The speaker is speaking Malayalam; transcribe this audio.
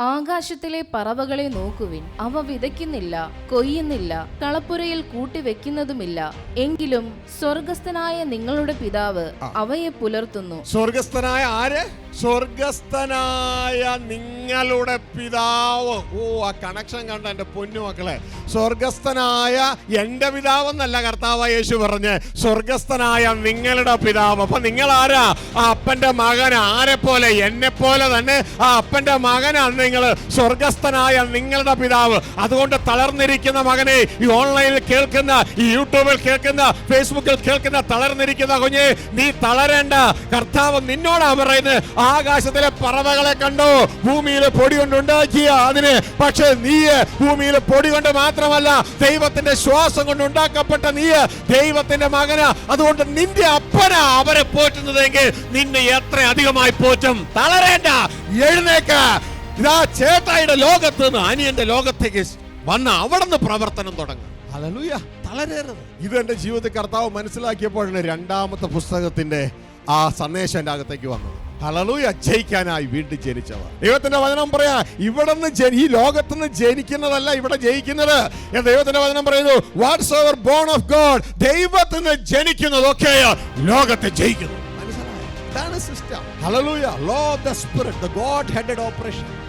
ആകാശത്തിലെ പറവകളെ നോക്കുവിൻ, അവ വിതയ്ക്കുന്നില്ല, കൊയ്യുന്നില്ല, കളപ്പുരയിൽ കൂട്ടിവെക്കുന്നതുമില്ല, എങ്കിലും സ്വർഗസ്ഥനായ നിങ്ങളുടെ പിതാവ് അവയെ പുലർത്തുന്നു. സ്വർഗസ്ഥനായ ആര്? സ്വർഗസ്ഥനായ നിങ്ങളുടെ പിതാവ്. ഓ, ആ കണക്ഷൻ കണ്ട എന്റെ പൊന്നു മക്കളെ. സ്വർഗസ്ഥനായ എന്റെ പിതാവെന്നല്ല കർത്താവായ യേശു പറഞ്ഞ്, സ്വർഗസ്ഥനായ നിങ്ങളുടെ പിതാവ്. അപ്പൊ നിങ്ങൾ ആരാ? ആ അപ്പന്റെ മകൻ. ആരെ പോലെ? എന്നെ പോലെ തന്നെ ആ അപ്പന്റെ മകനാണ് നിങ്ങൾ. സ്വർഗസ്ഥനായ നിങ്ങളുടെ പിതാവ്. അതുകൊണ്ട് തളർന്നിരിക്കുന്ന മകനെ, ഈ ഓൺലൈനിൽ കേൾക്കുന്ന, ഈ യൂട്യൂബിൽ കേൾക്കുന്ന, ഫേസ്ബുക്കിൽ കേൾക്കുന്ന തളർന്നിരിക്കുന്ന കുഞ്ഞെ, നീ തളരേണ്ട. കർത്താവ് നിന്നോടാ പറയുന്നത്. ആകാശത്തിലെ പറവകളെ കണ്ടോ? ഭൂമിയിലെ പൊടി കൊണ്ടുണ്ടാക്കിയ അതിന്. പക്ഷെ നീ ഭൂമിയിലെ പൊടി കൊണ്ട് മാത്രമല്ല, ദൈവത്തിന്റെ ശ്വാസം കൊണ്ട് ഉണ്ടാക്കപ്പെട്ട നീ ദൈവത്തിന്റെ മകനാ. അതുകൊണ്ട് നിന്റെ അപ്പനാ അവരെ പോറ്റുന്നതെങ്കിൽ നിന്നെ എത്ര അധികമായി പോറ്റും. തളരേണ്ട, എഴുന്നേക്ക. ഇതാ ചേട്ടായിയുടെ ലോകത്ത് നിന്ന് അനിയന്റെ ലോകത്തേക്ക് വന്ന അവിടുന്ന് പ്രവർത്തനം തുടങ്ങും. ഹല്ലേലൂയ. തളരരുത്. ഇത് എന്റെ ജീവിതത്തിൽ കർത്താവ് മനസ്സിലാക്കിയപ്പോഴാണ് രണ്ടാമത്തെ പുസ്തകത്തിന്റെ ആ സന്ദേശം എന്റെ അകത്തേക്ക് വന്നത്. ഹല്ലേലൂയ. ജയിക്കാനായി വീണ്ടും ജനിച്ചവർ. ദൈവത്തിന്റെ വചനം പറയാ, ഇവിടുന്ന് ഈ ലോകത്തുനിന്ന് ജനിക്കുന്നതല്ല ഇവിടെ ജയിക്കുന്നത്. ദൈവത്തിന്റെ വചനം പറയുന്നു, whatsoever born of God, ദൈവത്തിന് ജനിക്കുന്നതൊക്കെ ലോകത്തെ ജയിക്കുന്നു. മനസ്സിലായോ? ഇതാണ് system. Hallelujah. Law of the spirit, the God headed operation.